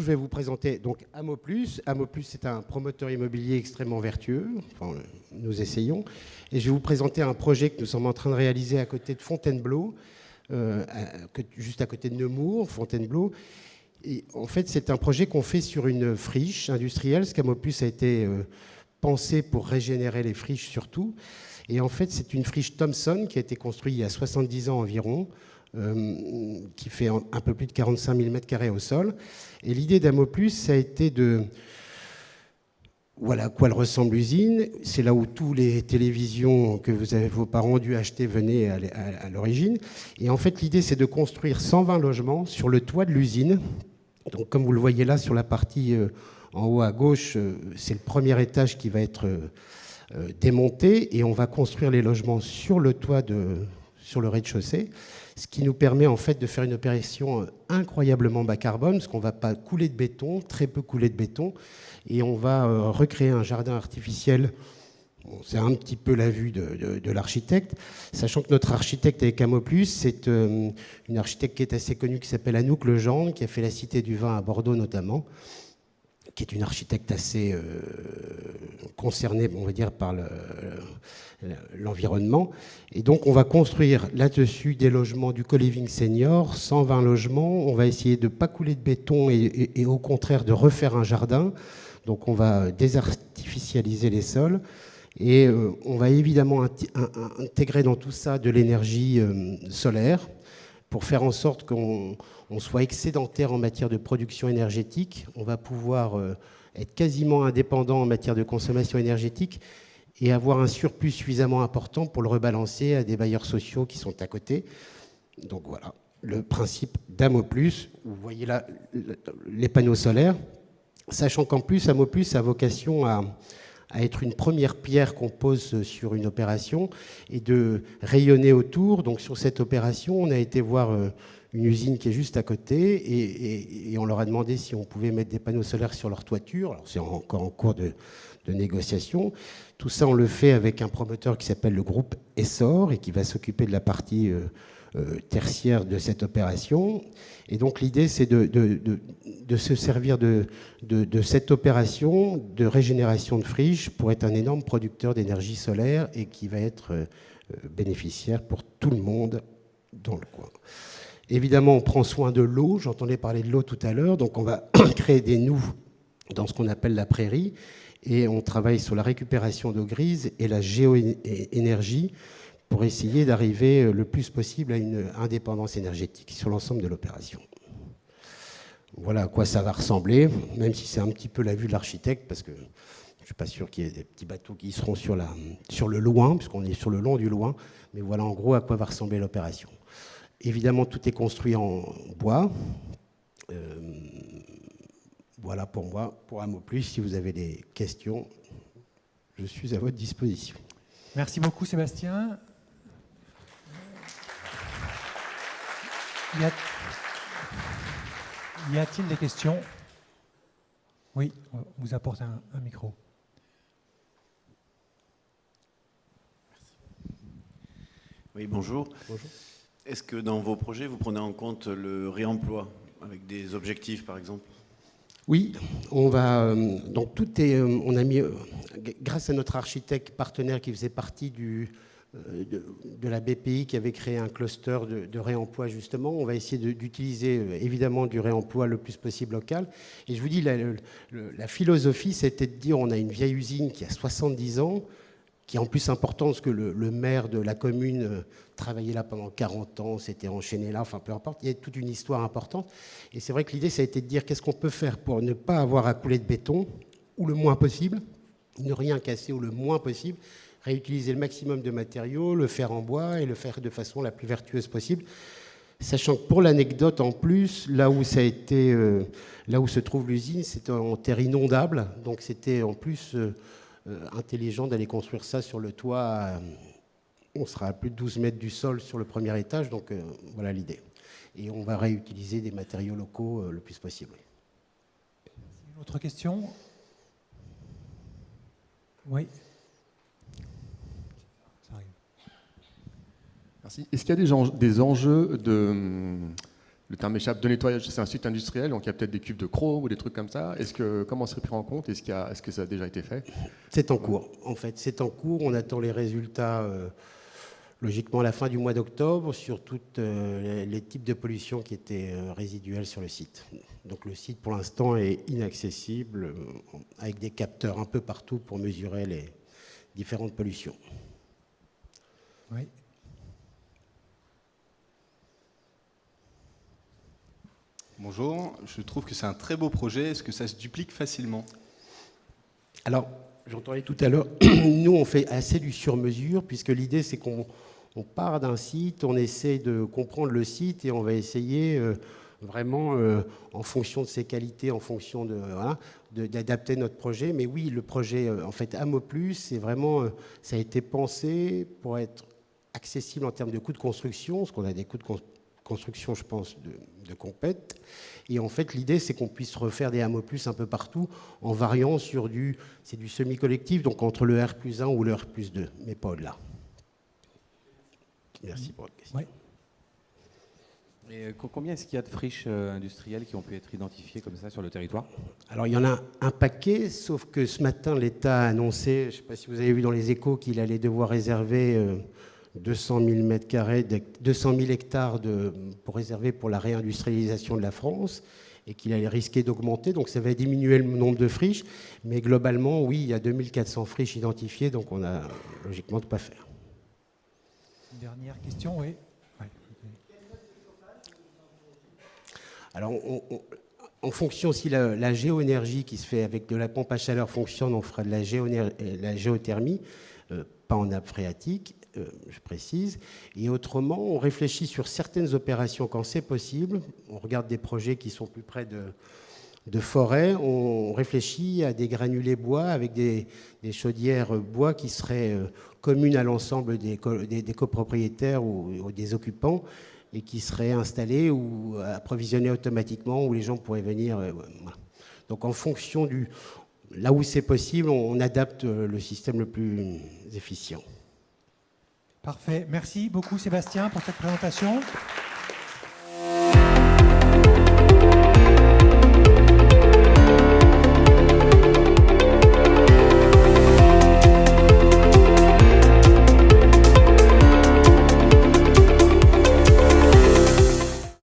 je vais vous présenter donc Amoplus. Amoplus, c'est un promoteur immobilier extrêmement vertueux. Enfin, nous essayons. Et je vais vous présenter un projet que nous sommes en train de réaliser à côté de Fontainebleau, juste à côté de Nemours, Fontainebleau. Et en fait, c'est un projet qu'on fait sur une friche industrielle, parce qu'Amoplus a été pensé pour régénérer les friches surtout. Et en fait, c'est une friche Thomson qui a été construite il y a 70 ans environ, qui fait un peu plus de 45 000 m² au sol. Et l'idée d'Amoplus, ça a été de... Voilà à quoi elle ressemble l'usine. C'est là où tous les télévisions que vos parents ont dû acheter venaient à l'origine. Et en fait, l'idée, c'est de construire 120 logements sur le toit de l'usine. Donc, comme vous le voyez là, sur la partie en haut à gauche, c'est le premier étage qui va être démonté. Et on va construire les logements sur le toit, sur le rez-de-chaussée. Ce qui nous permet en fait de faire une opération incroyablement bas carbone, parce qu'on ne va pas couler de béton, très peu couler de béton, et on va recréer un jardin artificiel. Bon, c'est un petit peu la vue de l'architecte, sachant que notre architecte avec Amoplus, c'est une architecte qui est assez connue, qui s'appelle Anouk Legendre, qui a fait la Cité du Vin à Bordeaux notamment, qui est une architecte assez concernée, on va dire, par l'environnement. Et donc, on va construire là-dessus des logements du co-living senior, 120 logements. On va essayer de ne pas couler de béton et au contraire de refaire un jardin. Donc, on va désartificialiser les sols. Et on va évidemment intégrer dans tout ça de l'énergie solaire pour faire en sorte qu'on soit excédentaire en matière de production énergétique. On va pouvoir être quasiment indépendant en matière de consommation énergétique et avoir un surplus suffisamment important pour le rebalancer à des bailleurs sociaux qui sont à côté. Donc voilà, le principe d'Amoplus. Vous voyez là les panneaux solaires, sachant qu'en plus, Amoplus a vocation à être une première pierre qu'on pose sur une opération et de rayonner autour. Donc sur cette opération, on a été voir une usine qui est juste à côté et on leur a demandé si on pouvait mettre des panneaux solaires sur leur toiture. Alors c'est encore en cours de négociation. Tout ça, on le fait avec un promoteur qui s'appelle le groupe Essor et qui va s'occuper de la partie tertiaire de cette opération. Et donc l'idée, c'est de se servir de cette opération de régénération de friches pour être un énorme producteur d'énergie solaire et qui va être bénéficiaire pour tout le monde dans le coin. Évidemment, on prend soin de l'eau. J'entendais parler de l'eau tout à l'heure. Donc on va créer des noues dans ce qu'on appelle la prairie et on travaille sur la récupération d'eau grise et la géoénergie pour essayer d'arriver le plus possible à une indépendance énergétique sur l'ensemble de l'opération. Voilà à quoi ça va ressembler, même si c'est un petit peu la vue de l'architecte, parce que je ne suis pas sûr qu'il y ait des petits bateaux qui seront sur le loin, puisqu'on est sur le long du loin, mais voilà en gros à quoi va ressembler l'opération. Évidemment, tout est construit en bois. Voilà pour moi, pour Amoplus. Si vous avez des questions, je suis à votre disposition. Merci beaucoup, Sébastien. Y a-t-il des questions? Oui, on vous apporte un micro. Oui, bonjour. Bonjour. Est-ce que dans vos projets, vous prenez en compte le réemploi, avec des objectifs, par exemple? Oui, on va donc tout est. On a mis, grâce à notre architecte partenaire qui faisait partie de la BPI, qui avait créé un cluster de réemploi justement. On va essayer d'utiliser évidemment du réemploi le plus possible local. Et je vous dis, la philosophie, c'était de dire on a une vieille usine qui a 70 ans, qui est en plus importante parce que le maire de la commune travaillait là pendant 40 ans, s'était enchaîné là, enfin peu importe, il y a toute une histoire importante. Et c'est vrai que l'idée, ça a été de dire qu'est-ce qu'on peut faire pour ne pas avoir à couler de béton, ou le moins possible, ne rien casser, ou le moins possible, réutiliser le maximum de matériaux, le faire en bois et le faire de façon la plus vertueuse possible. Sachant que pour l'anecdote, en plus, là où ça a été, là où se trouve l'usine, c'est en terre inondable, donc c'était en plus intelligent d'aller construire ça sur le toit. On sera à plus de 12 mètres du sol sur le premier étage, donc voilà l'idée. Et on va réutiliser des matériaux locaux le plus possible. Une autre question? Oui. Ça arrive. Merci. Est-ce qu'il y a des enjeux de le terme m'échappe, de nettoyage. C'est un site industriel, donc il y a peut-être des cubes de chrome ou des trucs comme ça. Comment serait pris en compte? Est-ce que ça a déjà été fait? C'est en cours. En fait, c'est en cours. On attend les résultats, logiquement, à la fin du mois d'octobre, sur tous les types de pollution qui étaient résiduelles sur le site. Donc le site, pour l'instant, est inaccessible, avec des capteurs un peu partout pour mesurer les différentes pollutions. Oui. Bonjour, je trouve que c'est un très beau projet. Est-ce que ça se duplique facilement? Alors, j'entendais tout à l'heure, nous, on fait assez du sur-mesure, puisque l'idée, c'est qu'on part d'un site, on essaie de comprendre le site et on va essayer vraiment, en fonction de ses qualités, en fonction d'adapter notre projet. Mais oui, le projet, en fait, AMO+, c'est vraiment, ça a été pensé pour être accessible en termes de coûts de construction, parce qu'on a des coûts de construction, je pense, de compète. Et en fait, l'idée, c'est qu'on puisse refaire des AMO+, un peu partout, en variant sur c'est du semi-collectif, donc entre le R+1 ou le R+2, mais pas au-delà. Merci pour votre question. Oui. Et combien est-ce qu'il y a de friches industrielles qui ont pu être identifiées comme ça sur le territoire? Alors, il y en a un paquet, sauf que ce matin, l'État a annoncé, je ne sais pas si vous avez vu dans les échos, qu'il allait devoir réserver 200 000 hectares pour réserver pour la réindustrialisation de la France, et qu'il allait risquer d'augmenter. Donc, ça va diminuer le nombre de friches. Mais globalement, oui, il y a 2400 friches identifiées, donc on a logiquement de quoi faire. Une dernière question, oui. Ouais. Alors, en fonction, si la géoénergie qui se fait avec de la pompe à chaleur fonctionne, on fera de la géothermie, pas en nappe phréatique, je précise. Et autrement, on réfléchit sur certaines opérations quand c'est possible. On regarde des projets qui sont plus près de forêts. On réfléchit à des granulés bois avec des chaudières bois qui seraient communes à l'ensemble des copropriétaires ou des occupants, et qui seraient installés ou approvisionnés automatiquement, où les gens pourraient venir. Voilà. Donc en fonction là où c'est possible, on adapte le système le plus efficient. Parfait. Merci beaucoup Sébastien pour cette présentation.